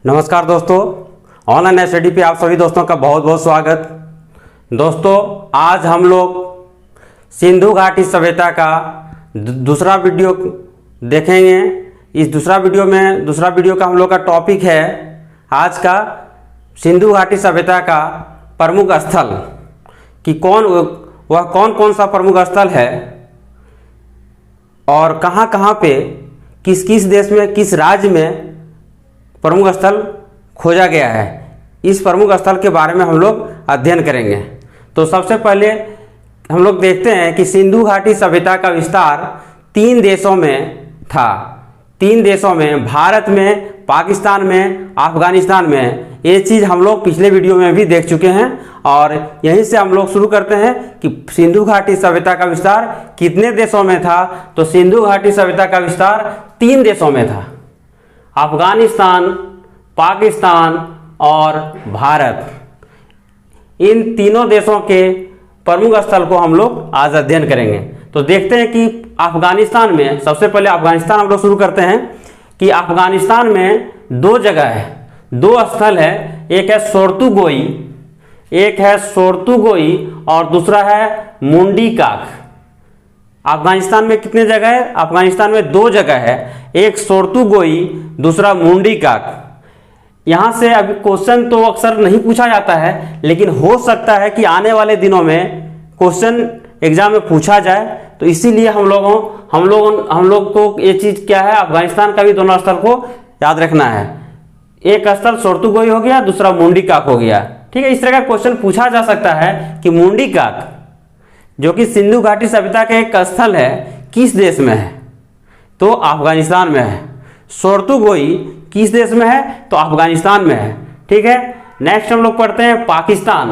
नमस्कार दोस्तों, online study पे आप सभी दोस्तों का बहुत बहुत स्वागत। दोस्तों, आज हम लोग सिंधु घाटी सभ्यता का दूसरा वीडियो देखेंगे। इस दूसरा वीडियो का हम लोग का टॉपिक है आज का सिंधु घाटी सभ्यता का प्रमुख स्थल कि कौन कौन सा प्रमुख स्थल है और कहाँ कहाँ पे किस किस देश में किस राज्य में प्रमुख स्थल खोजा गया है। इस प्रमुख स्थल के बारे में हम लोग अध्ययन करेंगे। तो सबसे पहले हम लोग देखते हैं कि सिंधु घाटी सभ्यता का विस्तार 3 देशों में था। 3 देशों में, भारत में, पाकिस्तान में, अफगानिस्तान में। ये चीज़ हम लोग पिछले वीडियो में भी देख चुके हैं और यहीं से हम लोग शुरू करते हैं कि सिंधु घाटी सभ्यता का विस्तार कितने देशों में था। तो सिंधु घाटी सभ्यता का विस्तार 3 देशों में था, अफगानिस्तान, पाकिस्तान और भारत। इन तीनों देशों के प्रमुख स्थल को हम लोग आज अध्ययन करेंगे। तो देखते हैं कि अफगानिस्तान में, सबसे पहले अफगानिस्तान हम लोग शुरू करते हैं कि अफगानिस्तान में 2 जगह है, 2 स्थल है। एक है सोर्तुगोई और दूसरा है मुंडी काक। अफगानिस्तान में कितने जगह है? अफगानिस्तान में 2 जगह है, एक सोर्तुगोई, दूसरा मुंडी काक। यहाँ से अभी क्वेश्चन तो अक्सर नहीं पूछा जाता है, लेकिन हो सकता है कि आने वाले दिनों में क्वेश्चन एग्जाम में पूछा जाए। तो इसीलिए हम लोग को ये चीज़ क्या है, अफगानिस्तान का भी दोनों स्थल को याद रखना है। एक स्थल सोर्तुगोई हो गया, दूसरा मुंडी काक हो गया। ठीक है, इस तरह का क्वेश्चन पूछा जा सकता है कि मुंडी काक जो कि सिंधु घाटी सभ्यता का एक स्थल है, किस देश में है? तो अफगानिस्तान में है। सोर्तुगोई किस देश में है? तो अफगानिस्तान में है। ठीक है, नेक्स्ट हम लोग पढ़ते हैं पाकिस्तान।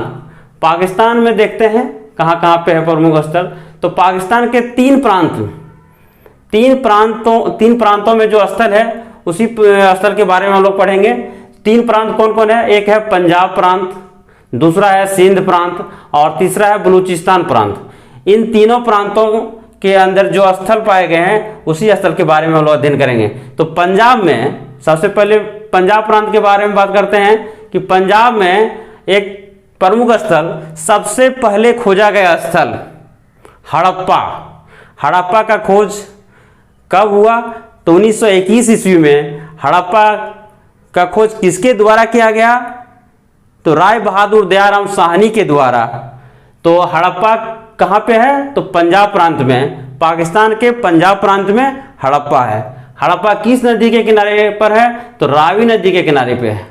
पाकिस्तान में देखते हैं कहाँ कहाँ पे है प्रमुख स्थल। तो पाकिस्तान के 3 प्रांतों में जो स्थल है, उसी स्थल के बारे में हम लोग पढ़ेंगे। 3 प्रांत कौन कौन है? एक है पंजाब प्रांत, दूसरा है सिंध प्रांत और तीसरा है बलूचिस्तान प्रांत। इन तीनों प्रांतों के अंदर जो स्थल पाए गए हैं, उसी स्थल के बारे में हम लोग अध्ययन करेंगे। तो पंजाब में, सबसे पहले पंजाब प्रांत के बारे में बात करते हैं कि पंजाब में एक प्रमुख स्थल, सबसे पहले खोजा गया स्थल हड़प्पा का खोज कब हुआ? तो 1921 ईस्वी में हड़प्पा का खोज किसके द्वारा किया गया? तो राय बहादुर दयाराम साहनी के द्वारा। तो हड़प्पा कहाँ पे है? तो पंजाब प्रांत में, पाकिस्तान के पंजाब प्रांत में हड़प्पा है। हड़प्पा किस नदी के किनारे पर है? तो रावी नदी के किनारे पे है।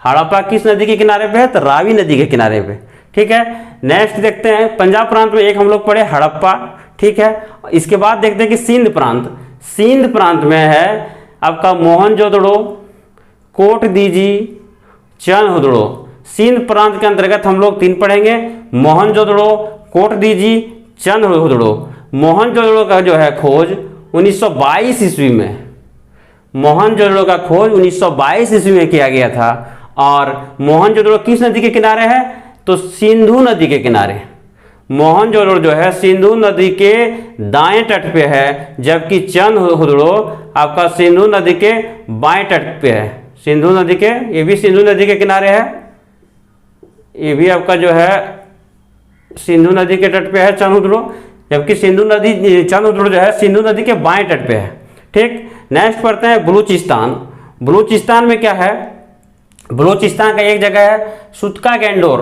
हड़प्पा किस नदी के किनारे पे है? तो रावी नदी के किनारे पे। ठीक है, नेक्स्ट देखते हैं पंजाब प्रांत में एक हम लोग पढ़े हड़प्पा। ठीक है, इसके बाद देखते हैं कि सिंध प्रांत में है आपका मोहनजोदड़ो, कोटदीजी, चंदहुदड़ो। सिंध प्रांत के अंतर्गत हम लोग 3 पढ़ेंगे, मोहनजोदड़ो, कोटदीजी, चंदहुदड़ो। मोहनजोदड़ो का जो है खोज 1922 ईस्वी में, मोहनजोदड़ो का खोज 1922 ईस्वी में किया गया था। और मोहनजोदड़ो किस नदी के किनारे है? तो सिंधु नदी के किनारे। मोहनजोदड़ो जो है सिंधु नदी के दाएं तट पे है, जबकि चंदहुदड़ो आपका सिंधु नदी के बाएं तट पे है। सिंधु नदी के, ये भी सिंधु नदी के किनारे है, ये भी आपका जो है सिंधु नदी के तट पे है चंदहुदड़ो, जबकि चंदहुदड़ो जो है सिंधु नदी के बाएं तट पे है। ठीक, नेक्स्ट पढ़ते हैं बलूचिस्तान। बलूचिस्तान में क्या है? बलूचिस्तान का एक जगह है सुतका गैंडोर।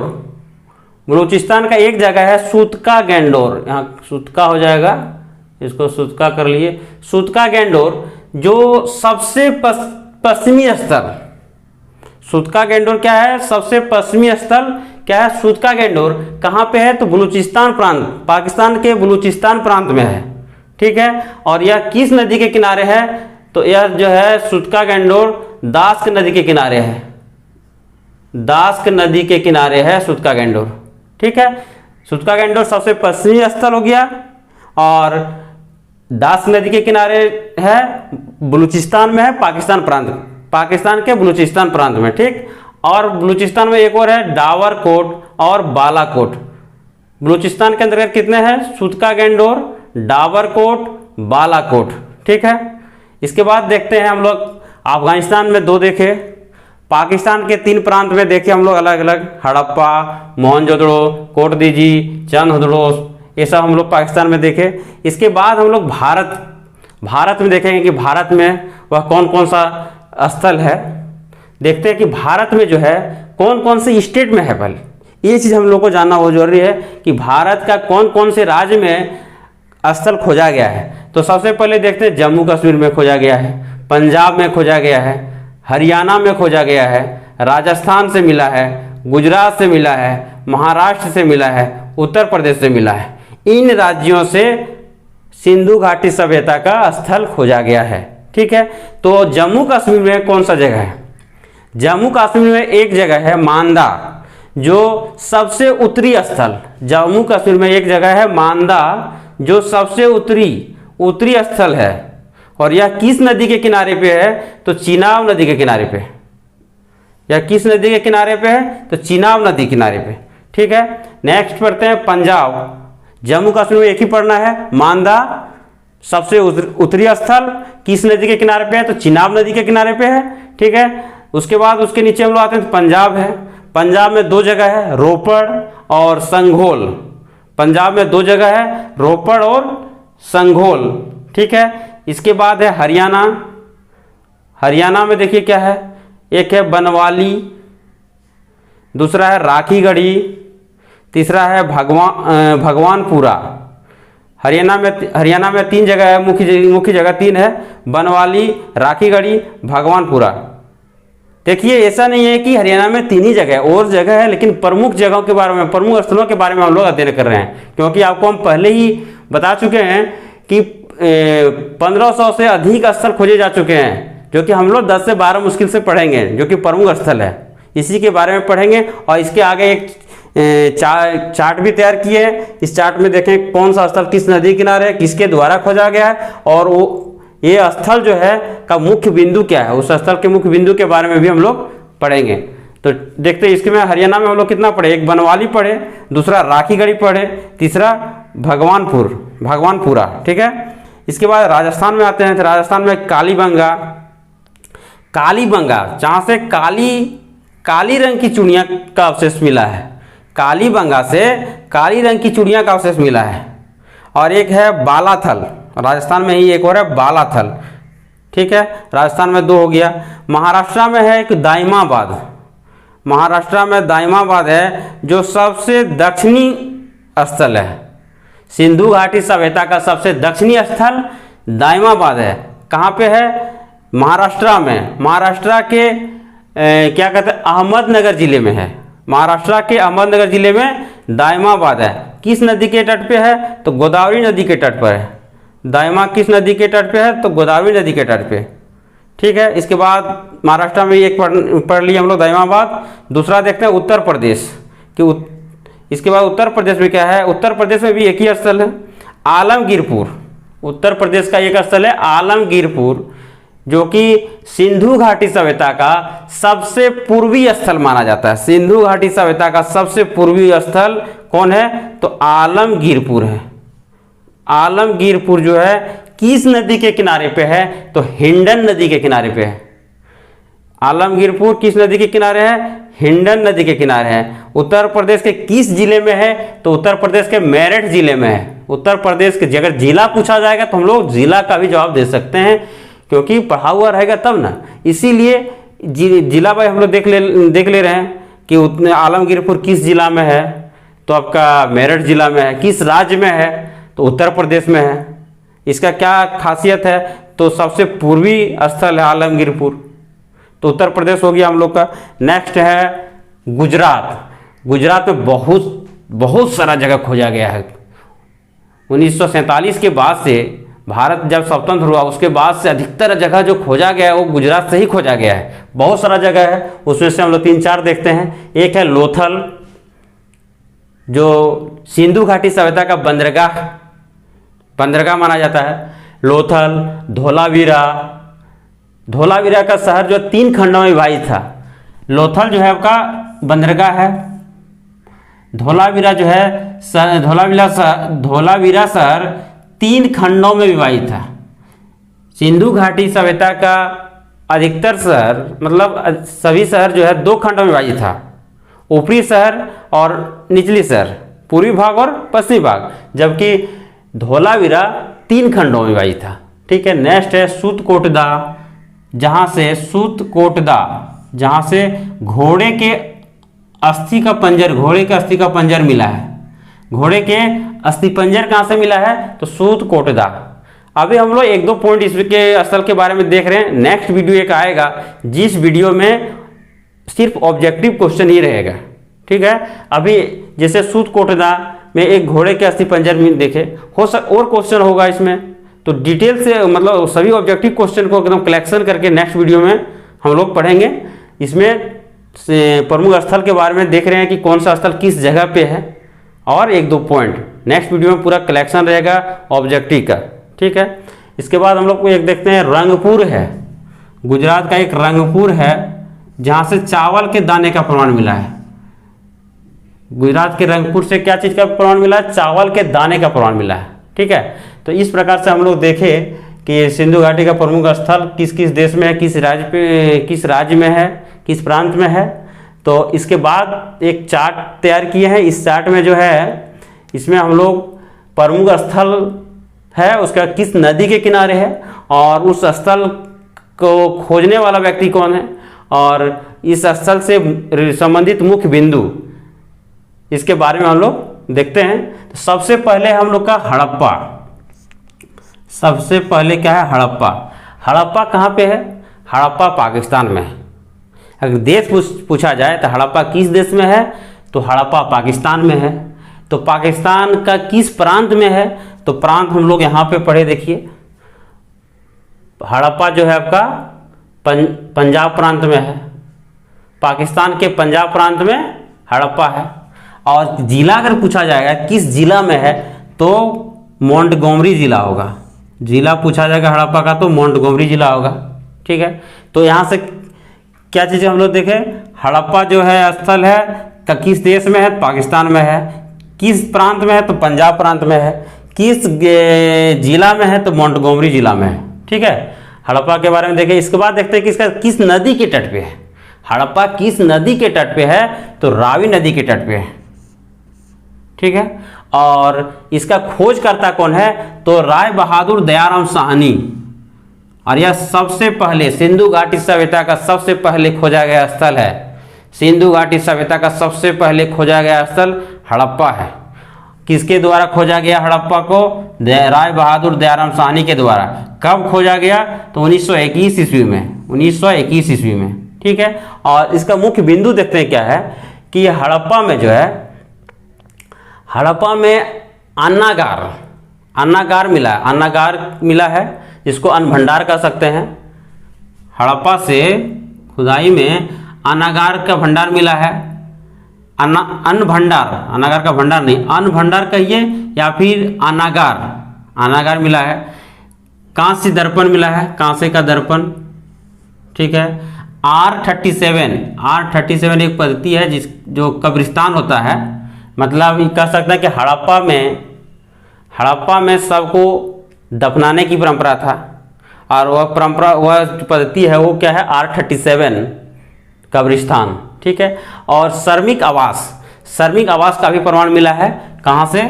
बलूचिस्तान का एक जगह है सुतका गैंडोर, यहाँ सुतका हो जाएगा, इसको सुतका कर लिए। सुतका गैंडोर जो सबसे पश्चिमी स्थल, सुतका गैंडोर क्या है? सबसे पश्चिमी स्थल क्या है? सुतका गैंडोर कहाँ पे है? तो बलूचिस्तान प्रांत, पाकिस्तान के बलूचिस्तान प्रांत में है। ठीक है, और यह किस नदी के किनारे है? तो यह जो है सुतका गैंडोर दास्क नदी के किनारे है, दास्क नदी के किनारे है सुतका गैंडोर। ठीक है, सुतका गैंडोर सबसे पश्चिमी स्थल हो गया और दास्क नदी के किनारे है, बलूचिस्तान में है, पाकिस्तान के बलूचिस्तान प्रांत में। ठीक, और बलूचिस्तान में एक और है डावरकोट और बालाकोट। बलूचिस्तान के अंतर्गत कितने हैं? सुतका गैंडोर, डावरकोट, बालाकोट। ठीक है, इसके बाद देखते हैं हम लोग अफगानिस्तान में 2 देखे। पाकिस्तान के 3 प्रांत में देखे हम लोग अलग अलग, हड़प्पा, मोहनजोदड़ो, कोटदीजी, चंदहुदड़ो, ये सब हम लोग पाकिस्तान में देखे। इसके बाद हम लोग भारत में देखेंगे कि भारत में वह कौन कौन सा स्थल है। देखते हैं कि भारत में जो है कौन कौन से स्टेट में है। पहले ये चीज़ हम लोग को जानना बहुत जरूरी है कि भारत का कौन कौन से राज्य में स्थल खोजा गया है। तो सबसे पहले देखते हैं जम्मू कश्मीर में खोजा गया है, पंजाब में खोजा गया है, हरियाणा में खोजा गया है, राजस्थान से मिला है, गुजरात से मिला है, महाराष्ट्र से मिला है, उत्तर प्रदेश से मिला है। इन राज्यों से सिंधु घाटी सभ्यता का स्थल खोजा गया है। ठीक है, तो जम्मू कश्मीर में कौन सा जगह है? जम्मू कश्मीर में एक जगह है मांदा, जो सबसे उत्तरी स्थल। जम्मू कश्मीर में एक जगह है मांदा जो सबसे उत्तरी स्थल है। और यह किस नदी के किनारे पे है? तो चिनाब नदी के किनारे पे। यह किस नदी के किनारे पे है? तो चिनाब नदी किनारे पे। ठीक है, नेक्स्ट पढ़ते हैं पंजाब। जम्मू कश्मीर में एक ही पढ़ना है, मांदा सबसे उत्तरी स्थल किस नदी के किनारे पे है? तो चिनाब नदी के किनारे पे है। ठीक है, उसके बाद उसके नीचे हम लोग आते हैं तो पंजाब है। पंजाब में 2 जगह है, रोपड़ और संघोल। पंजाब में 2 जगह है, रोपड़ और संघोल। ठीक है, इसके बाद है हरियाणा। हरियाणा में देखिए क्या है, एक है बनवाली, दूसरा है राखीगढ़ी, तीसरा है भगवानपुरा। हरियाणा में 3 जगह है, मुख्य जगह 3 है, बनवाली, राखीगढ़ी, भगवानपुरा। देखिए ऐसा नहीं है कि हरियाणा में 3 ही जगह है, और जगह है, लेकिन प्रमुख जगहों के बारे में, प्रमुख स्थलों के बारे में हम लोग अध्ययन कर रहे हैं। क्योंकि आपको हम पहले ही बता चुके हैं कि 1500 से अधिक स्थल खोजे जा चुके हैं, जो कि हम लोग 10 से 12 मुश्किल से पढ़ेंगे, जो कि प्रमुख स्थल है। इसी के बारे में पढ़ेंगे। और इसके आगे एक चार्ट भी तैयार किए हैं। इस चार्ट में देखें कौन सा स्थल किस नदी किनारे है, किसके द्वारा खोजा गया है, और वो ये स्थल जो है का मुख्य बिंदु क्या है, उस स्थल के मुख्य बिंदु के बारे में भी हम लोग पढ़ेंगे। तो देखते हैं, इसके में हरियाणा में हम लोग कितना पढ़े, एक बनवाली पढ़े, दूसरा राखीगढ़ी पढ़े, तीसरा भगवानपुरा। ठीक है, इसके बाद राजस्थान में आते हैं। तो राजस्थान में कालीबंगा जहाँ से काली रंग की चूड़ियाँ का अवशेष मिला है। कालीबंगा से काली रंग की चूड़ियाँ का अवशेष मिला है। और एक है बालाथल, राजस्थान में ही एक और है बालाथल। ठीक है, राजस्थान में 2 हो गया। महाराष्ट्र में है एक दाइमाबाद। महाराष्ट्र में दाइमाबाद है जो सबसे दक्षिणी स्थल है। सिंधु घाटी सभ्यता का सबसे दक्षिणी स्थल दाइमाबाद है। कहाँ पे है? महाराष्ट्र में। महाराष्ट्र के क्या कहते हैं, अहमदनगर जिले में है। महाराष्ट्र के अहमदनगर जिले में दाइमाबाद है। किस नदी के तट पे है? तो गोदावरी नदी के तट पर है। दाइमा किस नदी के तट पे है? तो गोदावरी नदी के तट पे। ठीक है, इसके बाद महाराष्ट्र में एक पढ़ लिए हम लोग दाइमाबाद। दूसरा देखते हैं उत्तर प्रदेश कि इसके बाद उत्तर प्रदेश में क्या है? उत्तर प्रदेश में भी एक ही स्थल है, आलमगीरपुर। उत्तर प्रदेश का एक स्थल है आलमगीरपुर, जो कि सिंधु घाटी सभ्यता का सबसे पूर्वी स्थल माना जाता है। सिंधु घाटी सभ्यता का सबसे पूर्वी स्थल कौन है? तो आलमगीरपुर है। आलमगीरपुर जो है किस नदी के किनारे पे है? तो हिंडन नदी के किनारे पे है। आलमगीरपुर किस नदी के किनारे है? हिंडन नदी के किनारे है। उत्तर प्रदेश के किस जिले में है? तो उत्तर प्रदेश के मेरठ जिले में है। उत्तर प्रदेश के अगर जिला पूछा जाएगा तो हम लोग जिला का भी जवाब दे सकते हैं, क्योंकि पढ़ा हुआ रहेगा तब ना। इसीलिए जिला भाई हम लोग देख ले रहे हैं कि आलमगीरपुर किस जिला में है? तो आपका मेरठ जिला में है। किस राज्य में है? तो उत्तर प्रदेश में है। इसका क्या खासियत है? तो सबसे पूर्वी स्थल है आलमगीरपुर। तो उत्तर प्रदेश हो गया हम लोग का। नेक्स्ट है गुजरात। गुजरात में बहुत सारा जगह खोजा गया है। 1947 के बाद से, भारत जब स्वतंत्र हुआ उसके बाद से अधिकतर जगह जो खोजा गया है वो गुजरात से ही खोजा गया है। बहुत सारा जगह है, उसमें से हम लोग 3-4 देखते हैं। एक है लोथल, जो सिंधु घाटी सभ्यता का बंदरगाह माना जाता है। लोथल, धोलावीरा का शहर जो 3 खंडों में विभाजित था। लोथल जो है आपका बंदरगाह है। धोलावीरा जो है धोलावीरा शहर 3 खंडों में विभाजित था। सिंधु घाटी सभ्यता का अधिकतर शहर मतलब सभी शहर जो है 2 खंडों में विभाजित था, ऊपरी शहर और निचली शहर, पूर्वी भाग और पश्चिमी भाग, जबकि धोलावीरा 3 खंडों में विभाजित था। ठीक है, नेक्स्ट है सूतकोटदा, जहाँ से घोड़े के अस्थि का पंजर मिला है। घोड़े के अस्थि पंजर कहाँ से मिला है? तो सूतकोटदा। अभी हम लोग 1-2 पॉइंट इसके स्थल के बारे में देख रहे हैं। नेक्स्ट वीडियो एक आएगा जिस वीडियो में सिर्फ ऑब्जेक्टिव क्वेश्चन ही रहेगा। ठीक है, अभी जैसे सूतकोटदा में एक घोड़े के अस्थि पंजर में देखे, और क्वेश्चन होगा इसमें, तो डिटेल से मतलब सभी ऑब्जेक्टिव क्वेश्चन को एकदम कलेक्शन करके नेक्स्ट वीडियो में हम लोग पढ़ेंगे। इसमें प्रमुख स्थल के बारे में देख रहे हैं कि कौन सा स्थल किस जगह पे है, और 1-2 पॉइंट नेक्स्ट वीडियो में पूरा कलेक्शन रहेगा ऑब्जेक्टिव का। ठीक है, इसके बाद हम लोग को एक देखते हैं, रंगपुर है, गुजरात का एक रंगपुर है जहाँ से चावल के दाने का प्रमाण मिला है। गुजरात के रंगपुर से क्या चीज़ का प्रमाण मिला है? चावल के दाने का प्रमाण मिला है। ठीक है, तो इस प्रकार से हम लोग देखें कि सिंधु घाटी का प्रमुख स्थल किस किस देश में है, किस राज्य में है, किस प्रांत में है। तो इसके बाद एक चार्ट तैयार किए हैं। इस चार्ट में जो है, इसमें हम लोग प्रमुख स्थल है उसका किस नदी के किनारे है, और उस स्थल को खोजने वाला व्यक्ति कौन है, और इस स्थल से संबंधित मुख्य बिंदु, इसके बारे में हम लोग देखते हैं। तो सबसे पहले हम लोग का हड़प्पा, सबसे पहले क्या है? हड़प्पा। हड़प्पा कहाँ पे है? हड़प्पा पाकिस्तान में है। अगर देश पूछा जाए तो हड़प्पा किस देश में है? तो हड़प्पा पाकिस्तान में है। तो पाकिस्तान का किस प्रांत में है? तो प्रांत हम लोग यहाँ पे पढ़े, देखिए हड़प्पा जो है आपका पंजाब प्रांत में है। पाकिस्तान के पंजाब प्रांत में हड़प्पा है। और जिला अगर पूछा जाएगा किस जिला में है, तो मोंटगोमरी जिला होगा। जिला पूछा जाएगा हड़प्पा का तो मोंटगोमरी जिला होगा। ठीक है, तो यहाँ से क्या चीज़ें हम लोग देखें, हड़प्पा जो है स्थल है का किस देश में है? पाकिस्तान में है। किस प्रांत में है? तो पंजाब प्रांत में है। किस जिला में है? तो मोंटगोमरी जिला में है। ठीक है, हड़प्पा के बारे में देखें। इसके बाद देखते हैं कि इसका किस नदी के तट पे है। हड़प्पा किस नदी के तट पे है? तो रावी नदी के तट पे है। ठीक है, और इसका खोजकर्ता कौन है? तो राय बहादुर दयाराम साहनी। और यह सबसे पहले सिंधु घाटी सभ्यता का सबसे पहले खोजा गया स्थल है। सिंधु घाटी सभ्यता का सबसे पहले खोजा गया स्थल हड़प्पा है। किसके द्वारा खोजा गया हड़प्पा को? राय बहादुर दयाराम साहनी के द्वारा। कब खोजा गया? तो 1921 ईस्वी में। 1921 ईस्वी में। ठीक है, और इसका मुख्य बिंदु देखते हैं क्या है कि हड़प्पा में जो है, हड़प्पा में अन्नागार मिला है, जिसको अन्न भंडार कह सकते हैं। हड़प्पा से खुदाई में अन्नागार का भंडार मिला है। अन्न भंडार, अन्नागार का भंडार नहीं, अन्न भंडार कहिए या फिर अन्नागार मिला है। कांस्य दर्पण मिला है, कांस्य का दर्पण। ठीक है, R37 एक पद्धति है जो कब्रिस्तान होता है। मतलब ये कह सकते हैं कि हड़प्पा में सबको दफनाने की परंपरा था, और वह पद्धति है वो क्या है? R37 कब्रिस्तान। ठीक है, और श्रमिक आवास का भी प्रमाण मिला है। कहाँ से?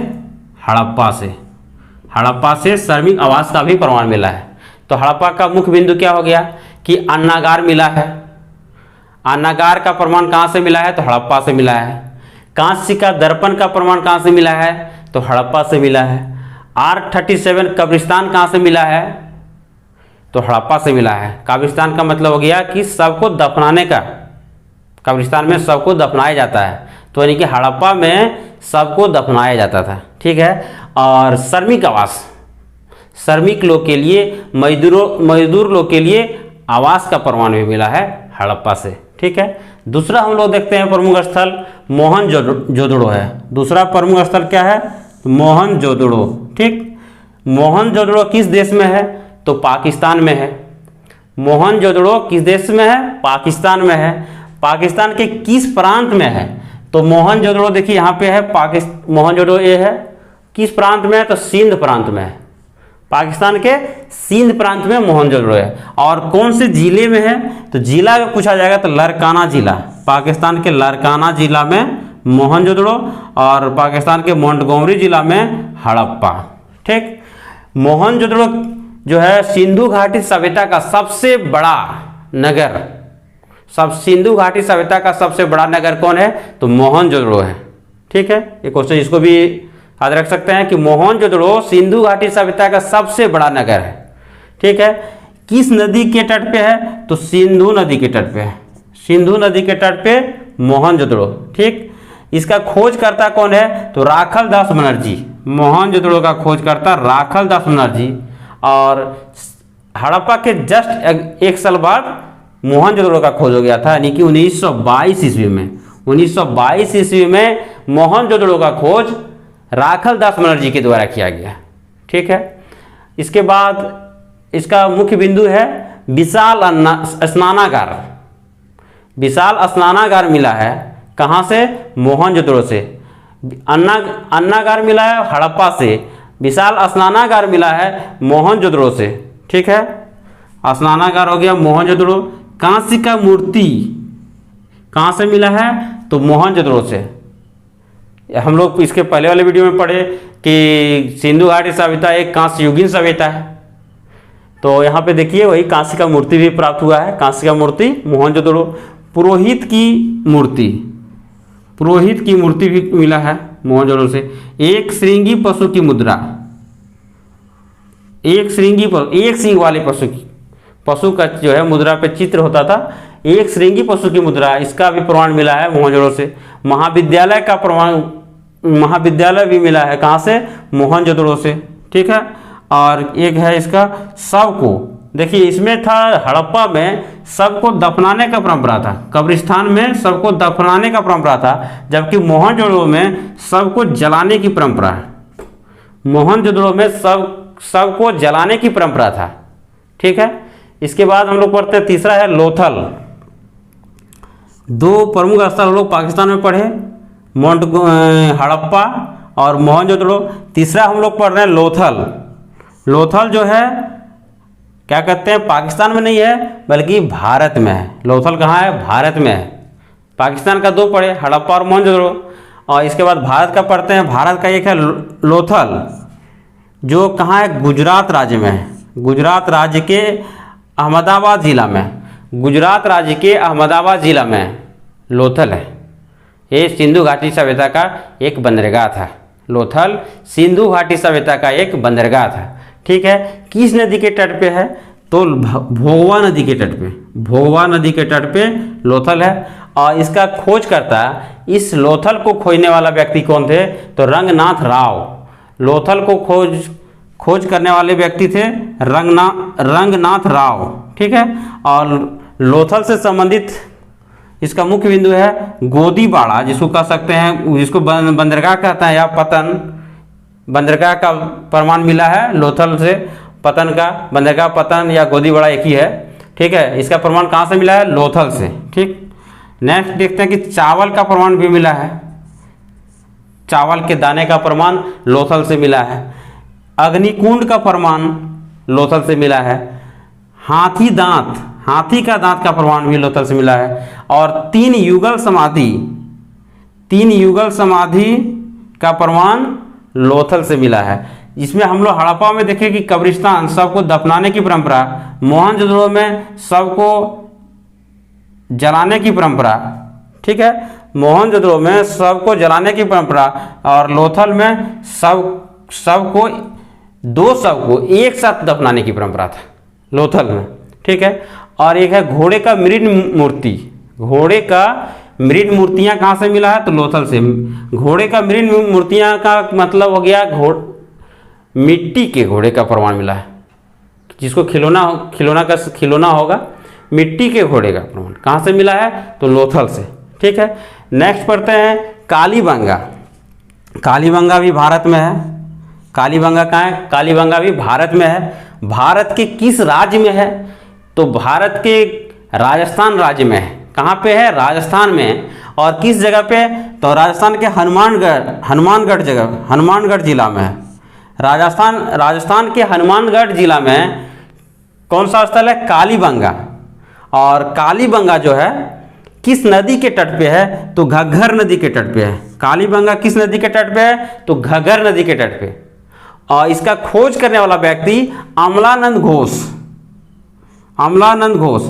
हड़प्पा से श्रमिक आवास का भी प्रमाण मिला है। तो हड़प्पा का मुख्य बिंदु क्या हो गया कि अन्नागार मिला है। अन्नागार का प्रमाण कहाँ से मिला है? तो हड़प्पा से मिला है। कांस्य का दर्पण का प्रमाण कहाँ से मिला है? तो हड़प्पा से मिला है। R37 कब्रिस्तान कहाँ से मिला है? तो हड़प्पा से मिला है। कब्रिस्तान का मतलब हो गया कि सबको दफनाने का, कब्रिस्तान में सबको दफनाया जाता है, तो यानी कि हड़प्पा में सबको दफनाया जाता था। ठीक है, और श्रमिक लोग के लिए, मजदूर लोग के लिए आवास का प्रमाण भी मिला है हड़प्पा से। ठीक है, दूसरा हम लोग देखते हैं प्रमुख स्थल मोहनजोदड़ो है। दूसरा प्रमुख स्थल क्या है? मोहनजोदड़ो। ठीक, मोहनजोदड़ो किस देश में है? तो पाकिस्तान में है। मोहनजोदड़ो किस देश में है? पाकिस्तान में है। पाकिस्तान के किस प्रांत में है? तो मोहनजोदड़ो देखिए यहाँ पे है, मोहनजोदड़ो ये है किस प्रांत में है? तो सिंध प्रांत में है। पाकिस्तान के सिंध प्रांत में मोहनजोदड़ो है। और कौन से जिले में है, तो जिला अगर पूछा जाएगा तो लारकाना जिला, पाकिस्तान के लारकाना जिला में मोहनजोदड़ो, और पाकिस्तान के मोंटगोमरी जिला में हड़प्पा। ठीक, मोहनजोदड़ो जो है सिंधु घाटी सभ्यता का सबसे बड़ा नगर, सिंधु घाटी सभ्यता का सबसे बड़ा नगर कौन है, तो मोहनजोदड़ो है। ठीक है, ये क्वेश्चन इसको भी याद रख सकते हैं कि मोहनजोदड़ो सिंधु घाटी सभ्यता का सबसे बड़ा नगर है। ठीक है, किस नदी के तट पे है, तो सिंधु नदी के तट पे है, सिंधु नदी के तट पे मोहनजोदड़ो। ठीक, इसका खोजकर्ता कौन है, तो राखल दास बनर्जी, मोहनजोदड़ो का खोजकर्ता राखल दास बनर्जी। और हड़प्पा के जस्ट एक साल बाद मोहनजोदड़ो का खोज हो गया था, यानी कि 1922 ईस्वी में, 1922 ईस्वी में मोहनजोदड़ो का खोज राखल दास बनर्जी के द्वारा किया गया। ठीक है, इसके बाद इसका मुख्य बिंदु है विशाल स्नानागार। विशाल स्नानागार मिला है कहाँ से, मोहनजोदड़ो से। अन्नागार मिला है हड़प्पा से, विशाल स्नानागार मिला है मोहनजोदड़ो से। ठीक है, स्नानागार हो गया मोहनजोदड़ो। कांस्य का मूर्ति कहाँ से मिला है, तो मोहनजोदड़ो से। हम लोग इसके पहले वाले वीडियो में पढ़े कि सिंधु घाटी सभ्यता एक कांस्य युगीन सभ्यता है, तो यहाँ पे देखिए वही कांस्य का मूर्ति भी प्राप्त हुआ है, कांस्य का मूर्ति मोहनजोदड़ो। पुरोहित की मूर्ति, पुरोहित की मूर्ति भी मिला है मोहनजोदड़ो से। एक श्रृंगी पशु की मुद्रा, एक श्रृंगी एक सींग वाले पशु का जो है मुद्रा पे चित्र होता था, एक श्रृंगी पशु की मुद्रा, इसका भी प्रमाण मिला है मोहनजोदड़ो से। महाविद्यालय का प्रमाण, महाविद्यालय भी मिला है कहाँ से, मोहनजोदड़ो से। ठीक है, और एक है इसका शव को, देखिए इसमें था हड़प्पा में सबको दफनाने का परंपरा था, कब्रिस्तान में सबको दफनाने का परंपरा था, जबकि मोहनजोदड़ो में सबको जलाने की परंपरा है। मोहनजोदड़ो में सबको जलाने की परंपरा था। ठीक है, इसके बाद हम लोग पढ़ते हैं, तीसरा है लोथल। दो प्रमुख स्थल हम लोग पाकिस्तान में पढ़े, हड़प्पा और मोहनजोदड़ो। तीसरा हम लोग पढ़ रहे हैं लोथल। लोथल जो है क्या कहते हैं, पाकिस्तान में नहीं है बल्कि भारत में है। लोथल कहाँ है, भारत में है। पाकिस्तान का दो पढ़े, हड़प्पा और मोहनजोदड़ो, और इसके बाद भारत का पढ़ते हैं। भारत का एक है लोथल, जो कहाँ है, गुजरात राज्य में है। गुजरात राज्य के अहमदाबाद जिला में, गुजरात राज्य के अहमदाबाद जिला में लोथल है। ये सिंधु घाटी सभ्यता का एक बंदरगाह था। लोथल सिंधु घाटी सभ्यता का एक बंदरगाह था। ठीक है, किस नदी के तट पे है, तो भोगवा नदी के तट पे, भोगवा नदी के तट पे लोथल है। और इसका खोजकर्ता, इस लोथल को खोजने वाला व्यक्ति कौन थे, तो रंगनाथ राव। लोथल को खोज करने वाले व्यक्ति थे रंगनाथ राव। ठीक है, और लोथल से संबंधित इसका मुख्य बिंदु है गोदीबाड़ा, जिसको कह सकते हैं, जिसको बंदरगाह कहते हैं, या पतन, बंदरगाह का प्रमाण मिला है लोथल से। पतन का बंदरगाह, पतन या गोदीबाड़ा एक ही है। ठीक है, इसका प्रमाण कहाँ से मिला है, लोथल से। ठीक, नेक्स्ट देखते हैं कि चावल का प्रमाण भी मिला है, चावल के दाने का प्रमाण लोथल से मिला है। अग्निकुंड का प्रमाण लोथल से मिला है। हाथी दांत, हाथी का दांत का प्रमाण भी लोथल से मिला है। और तीन युगल समाधि का प्रमाण लोथल से मिला है। इसमें हम लोग हड़प्पा में देखें कि कब्रिस्तान, सबको दफनाने की परंपरा, मोहनजोदड़ो में सबको जलाने की परंपरा। ठीक है, मोहनजोदड़ो में सबको जलाने की परंपरा, और लोथल में सबको एक साथ दफनाने की परंपरा था लोथल में। ठीक है, और एक है घोड़े का मृण मूर्ति। घोड़े का मृण मूर्तियां कहाँ से मिला है, तो लोथल से। घोड़े का मृण मूर्तियां का मतलब हो गया मिट्टी के घोड़े का प्रमाण मिला है, जिसको खिलौना होगा, मिट्टी के घोड़े का प्रमाण कहाँ से मिला है, तो लोथल से। ठीक है, नेक्स्ट पढ़ते हैं कालीबंगा। कालीबंगा भी भारत में है। कालीबंगा कहाँ है, कालीबंगा भी भारत में है। भारत के किस राज्य में है, तो भारत के राजस्थान राज्य में है। कहाँ पे है, राजस्थान में। और किस जगह पे, तो राजस्थान के हनुमानगढ़ जिला में है। राजस्थान के हनुमानगढ़ जिला में कौन सा स्थल है? कालीबंगा। और कालीबंगा जो है किस नदी के तट पे है? तो घग्गर नदी के तट पे है। कालीबंगा किस नदी के तट पे है? तो घग्गर नदी के तट पे। और इसका खोज करने वाला व्यक्ति अमलानंद घोष। अमलानंद घोष,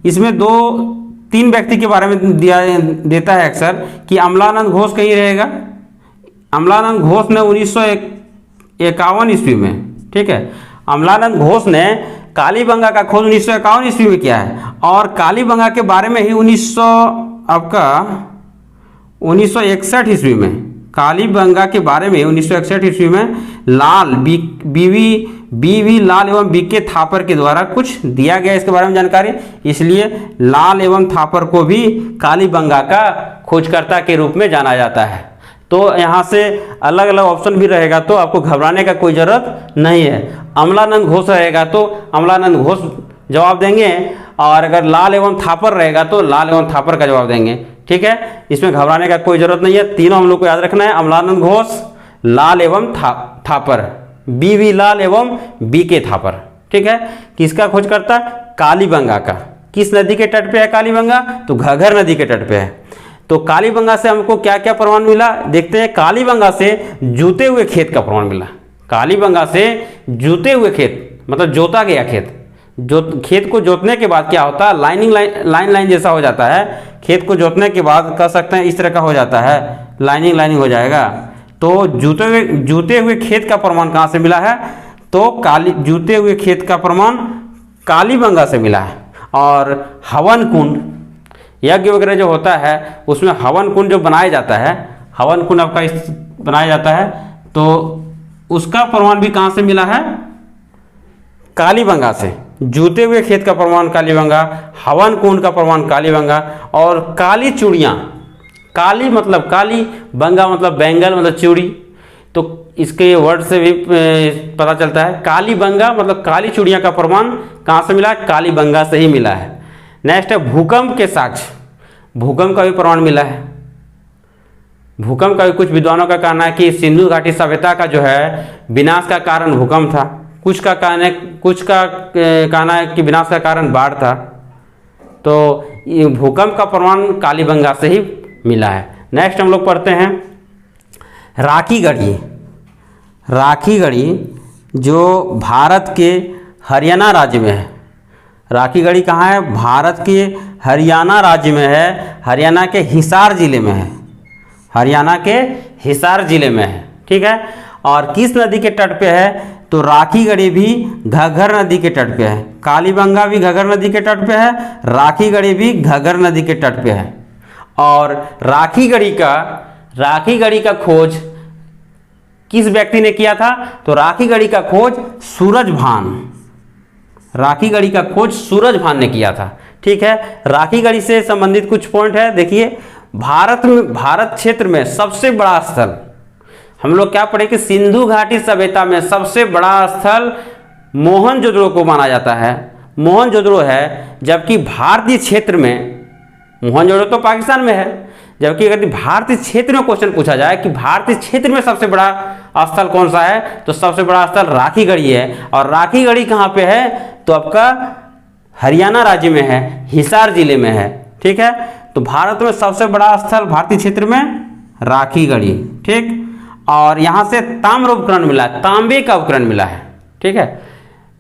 इसमें 2-3 व्यक्ति के बारे में देता है अक्सर कि अमलानंद घोष कहीं रहेगा। अमलानंद घोष ने 1951 ईस्वी में, ठीक है, अमलानंद घोष ने कालीबंगा का खोज 1951 ईस्वी में किया है। और कालीबंगा के बारे में ही 1961 ईस्वी में, कालीबंगा के बारे में 1961 ईस्वी में लाल बीवी लाल एवं बीके थापर के द्वारा कुछ दिया गया इसके बारे में जानकारी। इसलिए लाल एवं थापर को भी कालीबंगा का खोजकर्ता के रूप में जाना जाता है। तो यहाँ से अलग अलग ऑप्शन भी रहेगा तो आपको घबराने का कोई ज़रूरत नहीं है। अमलानंद घोष रहेगा तो अमलानंद घोष जवाब देंगे, और अगर लाल एवं थापर रहेगा तो लाल एवं थापर का जवाब देंगे। ठीक है, इसमें घबराने का कोई ज़रूरत नहीं है। तीनों हम लोग को याद रखना है, अमलानंद घोष, लाल एवं थापर, बीवी लाल एवं बीके थापर। ठीक है, किसका खोज करता? कालीबंगा का। किस नदी के तट पे है कालीबंगा? तो घग्गर नदी के तट पे है। तो कालीबंगा से हमको क्या क्या प्रमाण मिला देखते हैं। कालीबंगा से जूते हुए खेत का प्रमाण मिला। कालीबंगा से जूते हुए खेत मतलब जोता गया खेत। खेत को जोतने के बाद क्या होता है, लाइन जैसा हो जाता है। खेत को जोतने के बाद कह सकते हैं इस तरह का हो जाता है, लाइनिंग हो जाएगा। तो जूते हुए खेत का प्रमाण कहाँ से मिला है? तो जूते हुए खेत का प्रमाण कालीबंगा से मिला है। और हवन कुंड, यज्ञ वगैरह जो होता है उसमें हवन कुंड जो बनाया जाता है, हवन कुंड आपका बनाया जाता है, तो उसका प्रमाण भी कहाँ से मिला है? कालीबंगा से। जूते हुए खेत का प्रमाण कालीबंगा, हवन कुंड का प्रमाण कालीबंगा, और काली चूड़ियाँ, काली मतलब काली, बंगा मतलब बेंगल मतलब चूड़ी, तो इसके वर्ड से भी पता चलता है। कालीबंगा मतलब काली चूड़ियाँ का प्रमाण कहाँ से मिला? कालीबंगा से ही मिला है। नेक्स्ट है भूकंप के साक्ष्य। भूकंप का भी प्रमाण मिला है। भूकंप का भी कुछ विद्वानों का कहना है कि सिंधु घाटी सभ्यता का जो है विनाश का कारण भूकंप था। कुछ का कहना है कि विनाश का कारण बाढ़ था। तो ये भूकंप का प्रमाण कालीबंगा से ही मिला है। नेक्स्ट हम लोग पढ़ते हैं राखी गढ़ी। राखी गढ़ी जो भारत के हरियाणा राज्य में है। राखी गढ़ी कहाँ है? भारत के हरियाणा राज्य में है। हरियाणा के हिसार जिले में है। हरियाणा के हिसार जिले में है। ठीक है, और किस नदी के तट पे है? तो राखी गढ़ी भी घग्गर नदी के तट पे है। कालीबंगा भी घग्गर नदी के तट पे है, राखी गढ़ी भी घग्गर नदी के तट पे है। और राखी गढ़ी का खोज किस व्यक्ति ने किया था? तो राखी गढ़ी का खोज सूरजभान, राखी गढ़ी का खोज सूरजभान ने किया था। ठीक है, राखी गढ़ी से संबंधित कुछ पॉइंट है। देखिए, भारत क्षेत्र में सबसे बड़ा स्थल, हम लोग क्या पढ़े कि सिंधु घाटी सभ्यता में सबसे बड़ा स्थल मोहनजोदड़ो को माना जाता है। मोहनजोदड़ो है, जबकि भारतीय क्षेत्र में, मोहनजोदड़ो तो पाकिस्तान में है, जबकि अगर भारतीय क्षेत्र में क्वेश्चन पूछा जाए कि भारतीय क्षेत्र में सबसे बड़ा स्थल कौन सा है, तो सबसे बड़ा स्थल राखी गढ़ी है। और राखी गढ़ी कहाँ पे है? तो आपका हरियाणा राज्य में है, हिसार जिले में है। ठीक है, तो भारत में सबसे बड़ा स्थल भारतीय क्षेत्र में राखी गढ़ी। ठीक, और यहाँ से ताम्र उपकरण मिला है, तांबे का उपकरण मिला है। ठीक है,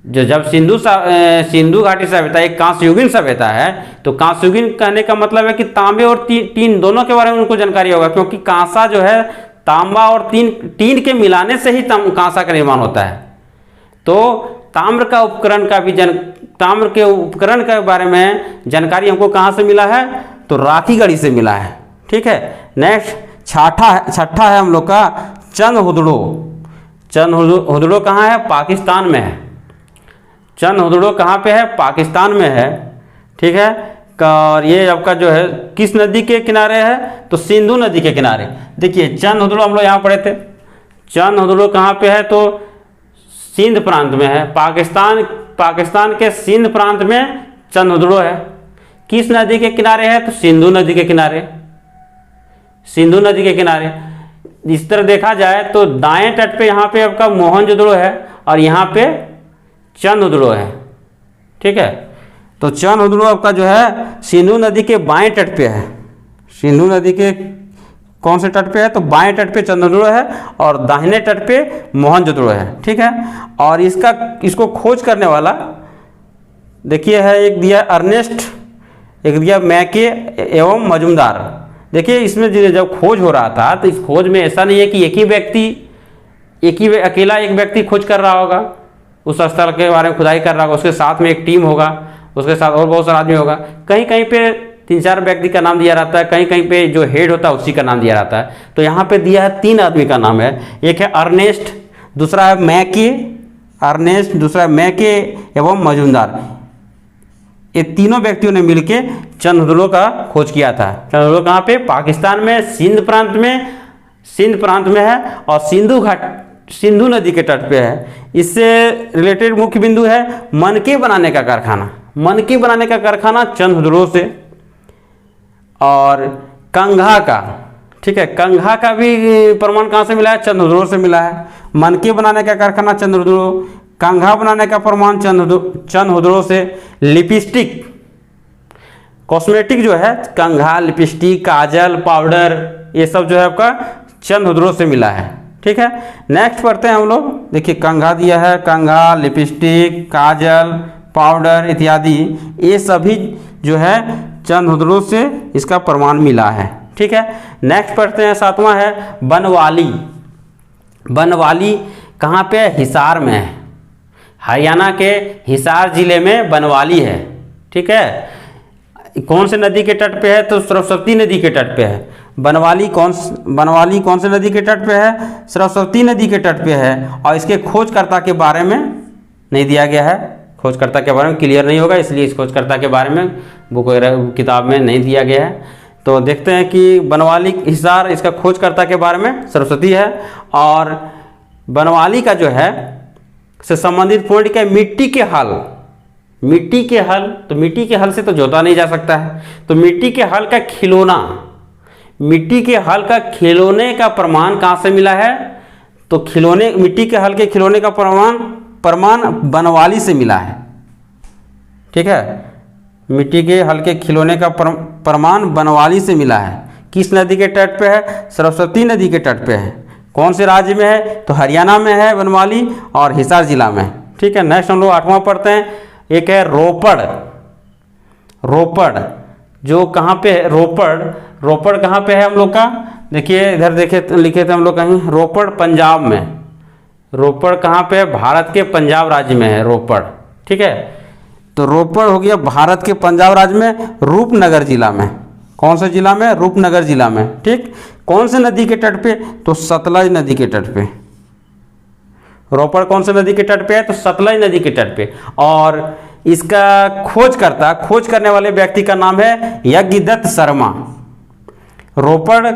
जो जब सिंधु घाटी सभ्यता एक कांस्ययुगीन सभ्यता है, तो कांस्ययुगीन कहने का मतलब है कि तांबे और टीन दोनों के बारे में उनको जानकारी होगा, क्योंकि कांसा जो है तांबा और टीन के मिलाने से ही कांसा का निर्माण होता है। तो ताम्र के उपकरण के बारे में जानकारी हमको कहाँ से मिला है? तो राखी गढ़ी से मिला है। ठीक है, नेक्स्ट छठा है हम लोग का चंदहुदड़ो। चंदहुदड़ो कहाँ है? पाकिस्तान में है। चंदहुदड़ो कहाँ पे है? पाकिस्तान में है। ठीक है, और ये आपका जो है किस नदी के किनारे है? तो सिंधु नदी के किनारे। देखिए, चंदहुदड़ो हम लोग यहाँ पढ़े थे। चंदहुदड़ो कहाँ पे है? तो सिंध प्रांत में है। पाकिस्तान के सिंध प्रांत में चंदहुदड़ो है। किस नदी के किनारे है? तो सिंधु नदी के किनारे। सिंधु नदी के किनारे। इस तरह देखा जाए तो दाएं तट पे यहाँ पे आपका मोहनजोदड़ो है और यहाँ पे चंद्रद्रोह है। ठीक है, तो चंद्रद्रोह आपका जो है सिंधु नदी के बाएं तट पे है। सिंधु नदी के कौन से तट पे है? तो बाएं तट पे चंद्रद्रोह है और दाहिने तट पे मोहनजोदड़ो है। ठीक है, और इसको खोज करने वाला देखिए है, एक दिया अर्नेस्ट, एक दिया मैके एवं मजूमदार। देखिए इसमें जब खोज हो रहा था तो इस खोज में ऐसा नहीं है कि अकेला एक व्यक्ति खोज कर रहा होगा, उस स्थल के बारे में खुदाई कर रहा होगा, उसके साथ में एक टीम होगा, उसके साथ और बहुत सारा आदमी होगा। कहीं कहीं पे 3-4 व्यक्ति का नाम दिया रहता है, कहीं कहीं पे जो हेड होता है उसी का नाम दिया रहता है। तो यहाँ पे दिया है 3 आदमी का नाम है, एक है अर्नेस्ट, दूसरा है मैके, अर्नेस्ट, दूसरा है मैके एवं मजूमदार। ये तीनों व्यक्तियों ने मिलके चंद्रद्रोह का खोज किया था। चंद्रद्रोह कहाँ पे? पाकिस्तान में सिंध प्रांत में है और सिंधु नदी के तट पे है। इससे रिलेटेड मुख्य बिंदु है मनके बनाने का कारखाना। मनके बनाने का कारखाना चंद्रद्रोह से, और कंघा का, ठीक है, कंघा का भी प्रमाण कहाँ से मिला है? चंद्रद्रोह से मिला है। मनके बनाने का कारखाना चंद्रद्रोह, कंघा बनाने का प्रमाण चंद्रद्रोह से। लिपस्टिक, कॉस्मेटिक जो है, कंघा, लिपस्टिक, काजल, पाउडर, ये सब जो है आपका चंद्रद्रोह से मिला है। ठीक है, नेक्स्ट पढ़ते हैं हम लोग। देखिए कंघा दिया है, कंघा, लिपस्टिक, काजल, पाउडर इत्यादि, ये सभी जो है चंद्रद्रोह से इसका प्रमाण मिला है। ठीक है, नेक्स्ट पढ़ते हैं, 7वां है बनवाली। बनवाली कहाँ पे है? हिसार में है। हरियाणा के हिसार जिले में बनवाली है। ठीक है, कौन से नदी के तट पे है? तो सरस्वती नदी के तट पे है। बनवाली कौन से नदी के तट पे है? सरस्वती नदी के तट पे है। और इसके खोजकर्ता के बारे में नहीं दिया गया है, खोजकर्ता के बारे में क्लियर नहीं होगा, इसलिए इस खोजकर्ता के बारे में बुक किताब में नहीं दिया गया है। तो देखते हैं कि बनवाली हिसार, इसका खोजकर्ता के बारे में सरस्वती है। और बनवाली का जो है से संबंधित पॉइंट क्या है? मिट्टी के हल। मिट्टी के हल, तो मिट्टी के हल से तो जोता नहीं जा सकता है, तो मिट्टी के हल का खिलौना, मिट्टी के हल का खिलौने का प्रमाण कहाँ से मिला है? तो खिलौने, मिट्टी के हल के खिलौने का प्रमाण बनवाली से मिला है। ठीक है, मिट्टी के हल के खिलौने का प्रमाण बनवाली से मिला है। किस नदी के तट पे है? सरस्वती नदी के तट पे है। कौन से राज्य में है? तो हरियाणा में है बनवाली और हिसार जिला में। ठीक है, नेक्स्ट हम लोग 8वां पढ़ते हैं। एक है रोपड़। रोपड़ जो कहाँ पे है? रोपड़ कहाँ पे है हम लोग का? देखिए इधर लिखे थे हम लोग कहीं, रोपड़ पंजाब में। रोपड़ कहाँ पे है? भारत के पंजाब राज्य में है रोपड़। ठीक है, तो रोपड़ हो गया भारत के पंजाब राज्य में, रूपनगर जिला में। कौन से जिला में? रूपनगर जिला में। ठीक, कौन से नदी के तट पे? तो सतलज नदी के तट पे। रोपड़ कौन से नदी के तट पे है? तो सतलज नदी के तट पे। और इसका खोज करने वाले व्यक्ति का नाम है यज्ञदत्त शर्मा। रोपड़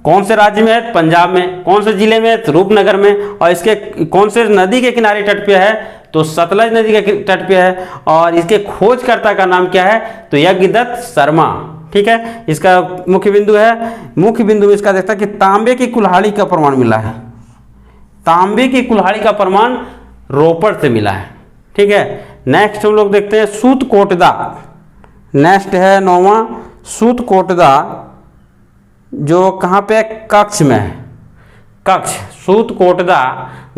कौन से राज्य में है? पंजाब में। कौन से जिले में? तो रूपनगर में। और इसके कौन से नदी के किनारे तट पे है? तो सतलज नदी के तट पे है। और इसके खोजकर्ता का नाम क्या है? तो यज्ञदत्त शर्मा। ठीक है, इसका मुख्य बिंदु इसका देखता है कि तांबे की कुल्हाड़ी का प्रमाण मिला है। तांबे की कुल्हाड़ी का प्रमाण रोपड़ से मिला है। ठीक है, नेक्स्ट हम लोग देखते हैं सूतकोटदा। नेक्स्ट है 9वां सूतकोटदा, जो कहाँ पे? कच्छ में है। कच्छ, सूतकोटदा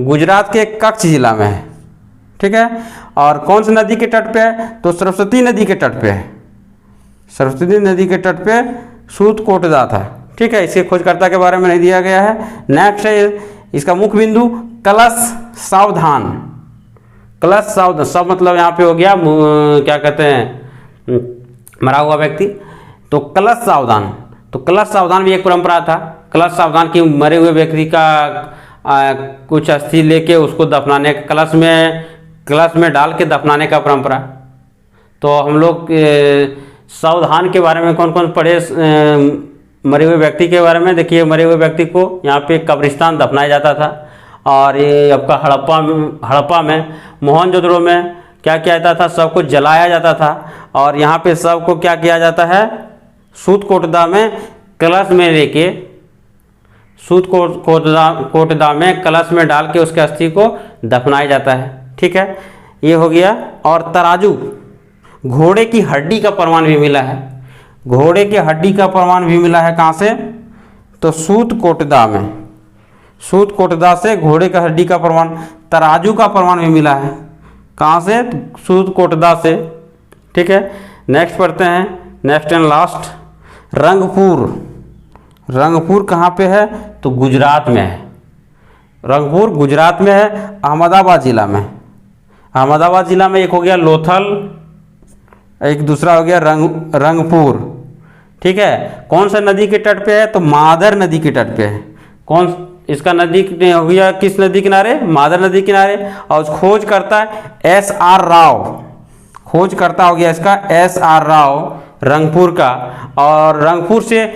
गुजरात के कच्छ जिला में है। ठीक है, और कौन सी नदी के तट पे है? तो सरस्वती नदी के तट पे है। सरस्वती नदी के तट पे सूतकोटदा था। ठीक है, इसके खोजकर्ता के बारे में नहीं दिया गया है। नेक्स्ट है इसका मुख्य बिंदु कलश सावधान। कलश सावधान सब मतलब यहाँ पे हो गया क्या कहते हैं, मरा हुआ व्यक्ति। तो कलश सावधान, तो कलश सावधान भी एक परंपरा था। कलश सावधान की मरे हुए व्यक्ति का कुछ अस्थि लेके उसको दफनाने, कलश में डाल के दफनाने का परंपरा। तो हम लोग सावधान के बारे में कौन कौन पढ़े? मरे हुए व्यक्ति के बारे में देखिए, मरे हुए व्यक्ति को यहाँ पे कब्रिस्तान दफनाया जाता था। और ये आपका हड़प्पा में, मोहनजोदड़ो में क्या किया जाता था? सबको जलाया जाता था। और यहाँ पे सबको क्या किया जाता है? सूतकोटदा में कलश में लेके सूत कोटदा में कलश में डाल के उसके अस्थि को दफनाया जाता है। ठीक है, ये हो गया। और तराजू, घोड़े की हड्डी का प्रमाण भी मिला है। घोड़े की हड्डी का प्रमाण भी मिला है कहाँ से? तो सूत कोटदा में, सूत कोटदा से घोड़े का हड्डी का प्रमाण। तराजू का प्रमाण भी मिला है कहाँ से? सूत कोटदा से। ठीक है, नेक्स्ट पढ़ते हैं, next and last, Rangpur. Rangpur कहाँ पे है? तो गुजरात में है। रंगपुर गुजरात में है, अहमदाबाद ज़िला में। अहमदाबाद ज़िला में एक हो गया लोथल, एक दूसरा हो गया रंगपुर। ठीक है, कौन सा नदी के तट पे है? तो मादर नदी के तट पे है। कौन इसका नदी हो गया? किस नदी किनारे? मादर नदी किनारे। और खोज करता है SR राव, खोज करता हो गया इसका SR राव रंगपुर का। और रंगपुर से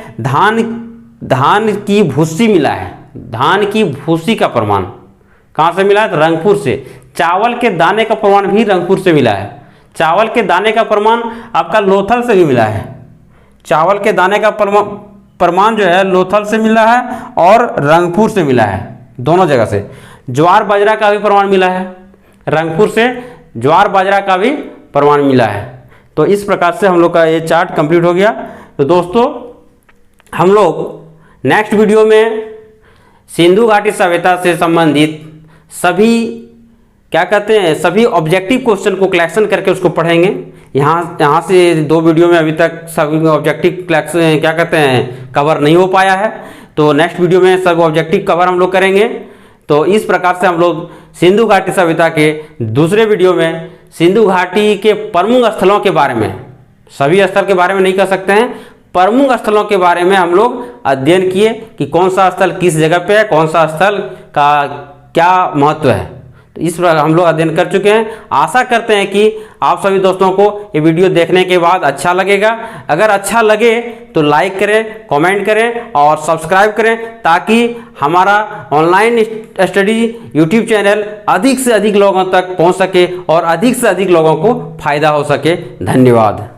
धान की भूसी मिला है। धान की भूसी का प्रमाण कहाँ से मिला है? तो रंगपुर से। चावल के दाने का प्रमाण भी रंगपुर से मिला है। चावल के दाने का प्रमाण आपका लोथल से भी मिला है। चावल के दाने का प्रमाण जो है लोथल से मिला है और रंगपुर से मिला है, दोनों जगह से। ज्वार बाजरा का भी प्रमाण मिला है, रंगपुर से ज्वार बाजरा का भी प्रमाण मिला है। तो इस प्रकार से हम लोग का ये चार्ट कंप्लीट हो गया। तो दोस्तों, हम लोग नेक्स्ट वीडियो में सिंधु घाटी सभ्यता से संबंधित सभी क्या कहते हैं, सभी ऑब्जेक्टिव क्वेश्चन को कलेक्शन करके उसको पढ़ेंगे। यहाँ से 2 वीडियो में अभी तक सभी ऑब्जेक्टिव कलेक्शन क्या कहते हैं कवर नहीं हो पाया है। तो नेक्स्ट वीडियो में सब ऑब्जेक्टिव कवर हम लोग करेंगे। तो इस प्रकार से हम लोग सिंधु घाटी सभ्यता के दूसरे वीडियो में सिंधु घाटी के प्रमुख स्थलों के बारे में, सभी स्थल के बारे में नहीं कह सकते हैं, प्रमुख स्थलों के बारे में हम लोग अध्ययन किए कि कौन सा स्थल किस जगह पे है, कौन सा स्थल का क्या महत्व है। तो इस प्रकार हम लोग अध्ययन कर चुके हैं। आशा करते हैं कि आप सभी दोस्तों को ये वीडियो देखने के बाद अच्छा लगेगा। अगर अच्छा लगे तो लाइक करें, कमेंट करें और सब्सक्राइब करें, ताकि हमारा ऑनलाइन स्टडी यूट्यूब चैनल अधिक से अधिक लोगों तक पहुंच सके और अधिक से अधिक लोगों को फायदा हो सके। धन्यवाद।